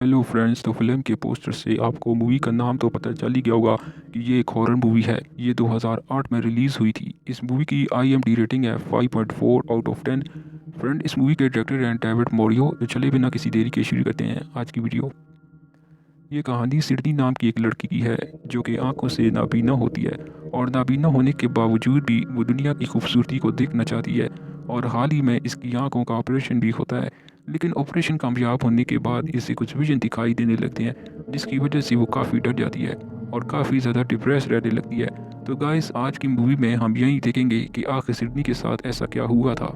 Hello friends, तो film के poster से आपको मूवी का नाम तो पता चल ही गया होगा कि ये एक हॉरर मूवी है। ये 2008 में रिलीज़ हुई थी। इस मूवी की IMDb रेटिंग है 5.4 आउट ऑफ 10। फ्रेंड, इस मूवी के डायरेक्टर हैं डेविड मोरियो। तो चले बिना किसी देरी के शुरू करते हैं आज की वीडियो। ये कहानी सिडनी नाम की एक लड़की की है जो कि आंखों से नाबीना होती है, और नाबीना होने के बावजूद भी वो दुनिया की खूबसूरती को देखना चाहती है। और हाल ही में इसकी आंखों का ऑपरेशन भी होता है, लेकिन ऑपरेशन कामयाब होने के बाद इसे कुछ विजन दिखाई देने लगते हैं, जिसकी वजह से वो काफ़ी डर जाती है और काफ़ी ज़्यादा डिप्रेस रहने लगती है। तो गाइस, आज की मूवी में हम यही देखेंगे कि आखिर सिडनी के साथ ऐसा क्या हुआ था।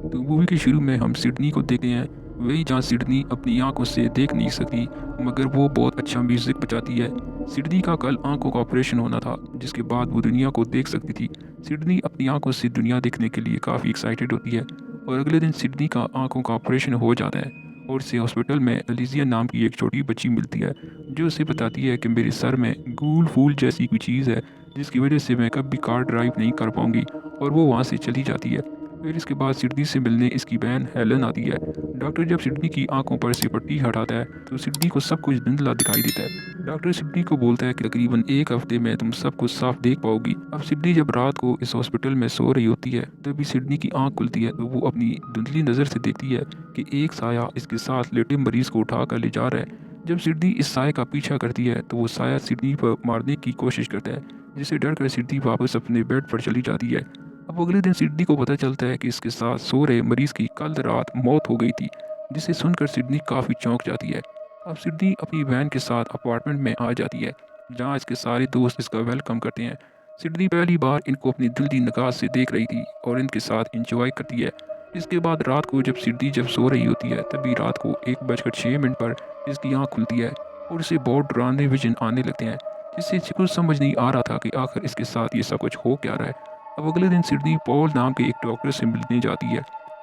तो मूवी के शुरू में हम सिडनी को देखते हैं, वही जहाँ सिडनी अपनी आंखों से देख नहीं सकती, मगर वो बहुत अच्छा म्यूज़िक बजाती है। सिडनी का कल आंखों का ऑपरेशन होना था, जिसके बाद वो दुनिया को देख सकती थी। सिडनी अपनी आंखों से दुनिया देखने के लिए काफ़ी एक्साइटेड होती है, और अगले दिन सिडनी का आंखों का ऑपरेशन हो जाता है और उसे हॉस्पिटल में अलीजिया नाम की एक छोटी बच्ची मिलती है, जो उसे बताती है कि मेरे सर में गूल फूल जैसी कोई चीज़ है, जिसकी वजह से मैं कभी कार ड्राइव नहीं कर पाऊंगी। और वो वहाँ से चली जाती है। फिर इसके बाद सिडनी से मिलने इसकी बहन हेलन आती है। डॉक्टर जब सिडनी की आंखों पर से पट्टी हटाता है तो सिडनी को सब कुछ धुंधला दिखाई देता है। डॉक्टर सिडनी को बोलता है कि तकरीबन एक हफ्ते में तुम सब कुछ साफ देख पाओगी। अब सिडनी जब रात को इस हॉस्पिटल में सो रही होती है, तभी सिडनी की आंख खुलती है तो वो अपनी धुंधली नज़र से देखती है कि एक साया इसके साथ लेटे मरीज को उठा कर ले जा रहा है। जब सिडनी इस साय का पीछा करती है तो वो साया सिडनी पर मारने की कोशिश करता है, जिससे डर कर सिडनी वापस अपने बेड पर चली जाती है। अब अगले दिन सिडनी को पता चलता है कि इसके साथ सो रहे मरीज की कल रात मौत हो गई थी, जिसे सुनकर सिडनी काफ़ी चौंक जाती है। अब सिडनी अपनी बहन के साथ अपार्टमेंट में आ जाती है, जहाँ इसके सारे दोस्त इसका वेलकम करते हैं। सिडनी पहली बार इनको अपनी दिल दी निगाह से देख रही थी और इनके साथ इंजॉय करती है। इसके बाद रात को जब सिडनी जब सो रही होती है, तभी रात को 1:06 पर इसकी आँख खुलती है और इसे बहुत डरावने विजन आने लगते हैं, जिससे इसे कुछ समझ नहीं आ रहा था कि आखिर इसके साथ ये सब कुछ हो क्या रहा है। अब अगले दिन सिडनी पॉल नाम के एक डॉक्टर से मिलने जाती है।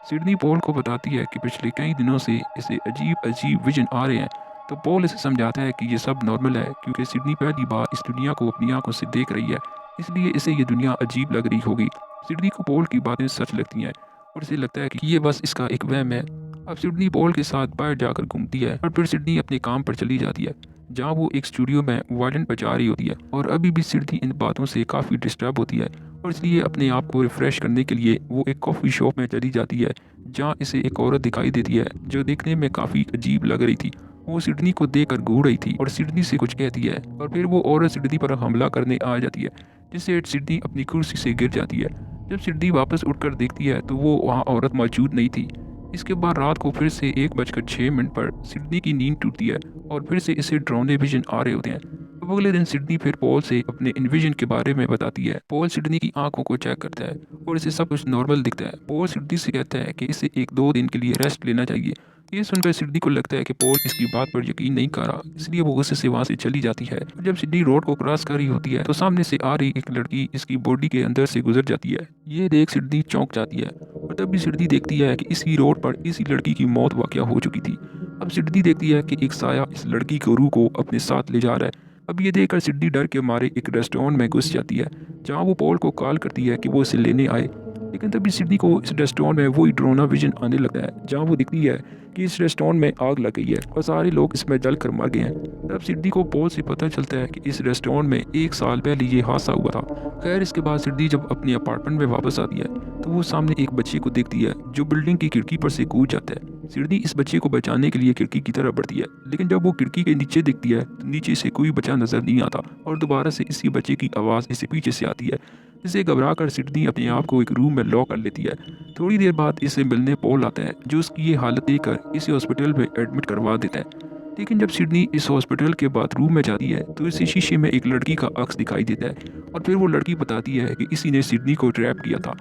सिडनी पॉल को बताती है कि पिछले कई दिनों से इसे अजीब अजीब विजन आ रहे हैं। तो पॉल इसे समझाता है कि ये सब नॉर्मल है, क्योंकि सिडनी पहली बार इस दुनिया को अपनी आंखों से देख रही है, इसलिए इसे ये दुनिया अजीब लग रही होगी। सिडनी को पॉल की बातें सच लगती हैं और इसे लगता है कि ये बस इसका एक वहम है। अब सिडनी पॉल के साथ बाहर जाकर घूमती है और फिर सिडनी अपने काम पर चली जाती है, जहाँ वो एक स्टूडियो में वायलिन बजा रही होती है। और अभी भी सिडनी इन बातों से काफ़ी डिस्टर्ब होती है, और इसलिए अपने आप को रिफ़्रेश करने के लिए वो एक कॉफ़ी शॉप में चली जाती है, जहाँ इसे एक औरत दिखाई देती है जो देखने में काफ़ी अजीब लग रही थी। वो सिडनी को देखकर घूर रही थी और सिडनी से कुछ कहती है, और फिर वो औरत सिडनी पर हमला करने आ जाती है, जिससे सिडनी अपनी कुर्सी से गिर जाती है। जब सिडनी वापस उठकर देखती है तो वो वहाँ औरत मौजूद नहीं थी। इसके बाद रात को फिर से 1:06 पर सिडनी की नींद टूटती है और फिर से इसे डरावने विजन आ रहे होते हैं। अब अगले दिन सिडनी फिर पॉल से अपने इन विजन के बारे में बताती है। पॉल सिडनी की आंखों को चेक करता है और इसे सब कुछ नॉर्मल दिखता है। पॉल सिडनी से कहता है कि इसे 1-2 दिन के लिए रेस्ट लेना चाहिए। ये सुनकर सिडनी को लगता है कि पॉल इसकी बात पर यकीन नहीं कर रहा, इसलिए वो गुस्से से वहाँ से चली जाती है। जब सिडनी रोड को क्रॉस कर रही होती है तो सामने से आ रही एक लड़की इसकी बॉडी के अंदर से गुजर जाती है। ये देख सिडनी चौंक जाती है, और तब भी सिडनी देखती है कि इसी रोड पर इसी लड़की की मौत वाक़या हो चुकी थी। अब सिडनी देखती है कि एक साया इस लड़की की रूह को अपने साथ ले जा रहा है। अब ये देखकर सिडनी डर के मारे एक रेस्टोरेंट में घुस जाती है, जहाँ वो पॉल को कॉल करती है कि वो इसे लेने आए। लेकिन तभी सिडनी को इस रेस्टोरेंट में वही डरावना विजन आने लगता है, जहाँ वो दिखती है कि इस रेस्टोरेंट में आग लग गई है और सारे लोग इसमें जल कर मर गए हैं। तब सिडनी को पॉल से पता चलता है कि इस रेस्टोरेंट में 1 साल पहले ये हादसा हुआ था। खैर, इसके बाद सिडनी जब अपने अपार्टमेंट में वापस आती है तो वो सामने एक बच्चे को देखती है जो बिल्डिंग की खिड़की पर से कूद जाता है। सिडनी इस बच्चे को बचाने के लिए खिड़की की तरफ बढ़ती है, लेकिन जब वो खिड़की के नीचे देखती है तो नीचे से कोई बच्चा नजर नहीं आता, और दोबारा से इसी बच्चे की आवाज़ इसे पीछे से आती है, जिसे घबरा कर सिडनी अपने आप को एक रूम में लॉक कर लेती है। थोड़ी देर बाद इसे मिलने पॉल आता है, जो उसकी ये हालत देखकर इसे हॉस्पिटल में एडमिट करवा देता है। लेकिन जब सिडनी इस हॉस्पिटल के बाथरूम में जाती है तो इसे शीशे में एक लड़की का अक्स दिखाई देता है, और फिर वो लड़की बताती है कि इसी ने सिडनी को ट्रैप किया था।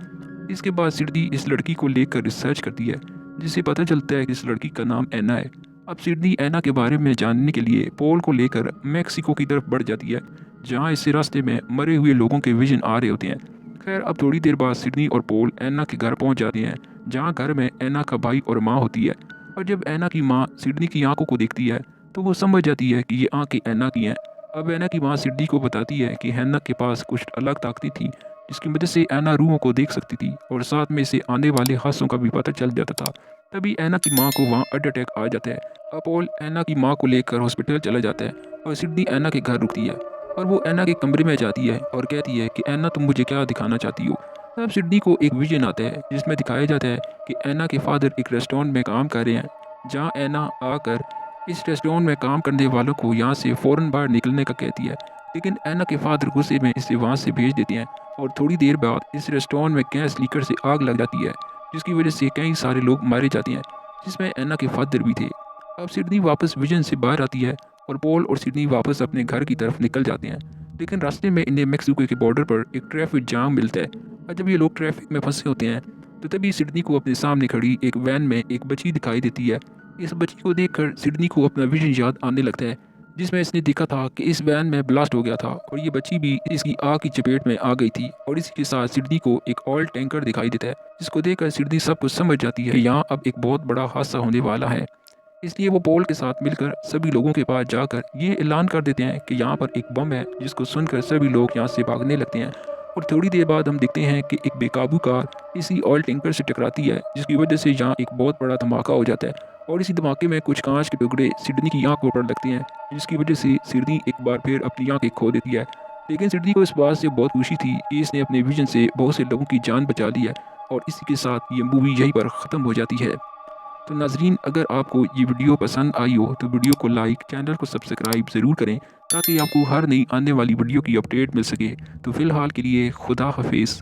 इसके बाद सिडनी इस लड़की को लेकर रिसर्च करती है, जिसे पता चलता है कि इस लड़की का नाम एना है। अब सिडनी एना के बारे में जानने के लिए पॉल को लेकर मेक्सिको की तरफ बढ़ जाती है, जहाँ इसे रास्ते में मरे हुए लोगों के विजन आ रहे होते हैं। खैर, अब थोड़ी देर बाद सिडनी और पॉल एना के घर पहुंच जाते हैं, जहाँ घर में एना का भाई और माँ होती है। और जब एना की माँ सिडनी की आंखों को देखती है तो वो समझ जाती है कि ये आंखें एना की हैं। अब एना की माँ सिडनी को बताती है कि एना के पास कुछ अलग ताकतें थी, जिसकी वजह से एना रूहों को देख सकती थी और साथ में इसे आने वाले हादसों का भी पता चल जाता था। तभी ऐना की माँ को वहाँ हार्ट अटैक आ जाता है। अब पॉल ऐना की माँ को लेकर हॉस्पिटल चला जाता है और सिडनी ऐना के घर रुकती है और वो ऐना के कमरे में जाती है और कहती है कि ऐना तुम मुझे क्या दिखाना चाहती हो। तब सिडनी को एक विजन आता है जिसमें दिखाया जाता है कि ऐना के फादर एक रेस्टोरेंट में काम कर रहे हैं, जहाँ ऐना आकर इस रेस्टोरेंट में काम करने वालों को यहाँ से फ़ौरन बाहर निकलने का कहती है। लेकिन ऐना के फादर गुस्से में इसे वहाँ से भेज देते हैं और थोड़ी देर बाद इस रेस्टोरेंट में गैस लीकर से आग लग जाती है, जिसकी वजह से कई सारे लोग मारे जाते हैं, जिसमें ऐना के फादर भी थे। अब सिडनी वापस विजन से बाहर आती है और पॉल और सिडनी वापस अपने घर की तरफ निकल जाते हैं। लेकिन रास्ते में इन्हें मेक्सिको के बॉर्डर पर एक ट्रैफिक जाम मिलता है और जब ये लोग ट्रैफिक में फंसे होते हैं तो तभी सिडनी को अपने सामने खड़ी एक वैन में एक बच्ची दिखाई देती है। इस बच्ची को देखकर सिडनी को अपना विजन याद आने लगता है, जिसमें इसने देखा था कि इस वैन में ब्लास्ट हो गया था और ये बच्ची भी इसकी आग की चपेट में आ गई थी। और इसी के साथ सिडनी को एक ऑयल टैंकर दिखाई देता है, जिसको देखकर सिडनी सब कुछ समझ जाती है कि यहाँ अब एक बहुत बड़ा हादसा होने वाला है। इसलिए वो पॉल के साथ मिलकर सभी लोगों के पास जाकर ये ऐलान कर देते हैं कि यहाँ पर एक बम है, जिसको सुनकर सभी लोग यहाँ से भागने लगते हैं। और थोड़ी देर बाद हम देखते हैं कि एक बेकाबू कार इसी ऑयल टैंकर से टकराती है, जिसकी वजह से यहाँ एक बहुत बड़ा धमाका हो जाता है और इसी धमाके में कुछ कांच के टुकड़े सिडनी की आंख पर लगते हैं, जिसकी वजह से सिडनी एक बार फिर अपनी आंखें खो देती है। लेकिन सिडनी को इस बात से बहुत खुशी थी कि इसने अपने विजन से बहुत से लोगों की जान बचा ली है। और इसी के साथ ये मूवी यहीं पर ख़त्म हो जाती है। तो नाज़रीन, अगर आपको ये वीडियो पसंद आई हो तो वीडियो को लाइक, चैनल को सब्सक्राइब ज़रूर करें ताकि आपको हर नई आने वाली वीडियो की अपडेट मिल सके। तो फ़िलहाल के लिए खुदा हाफिज़।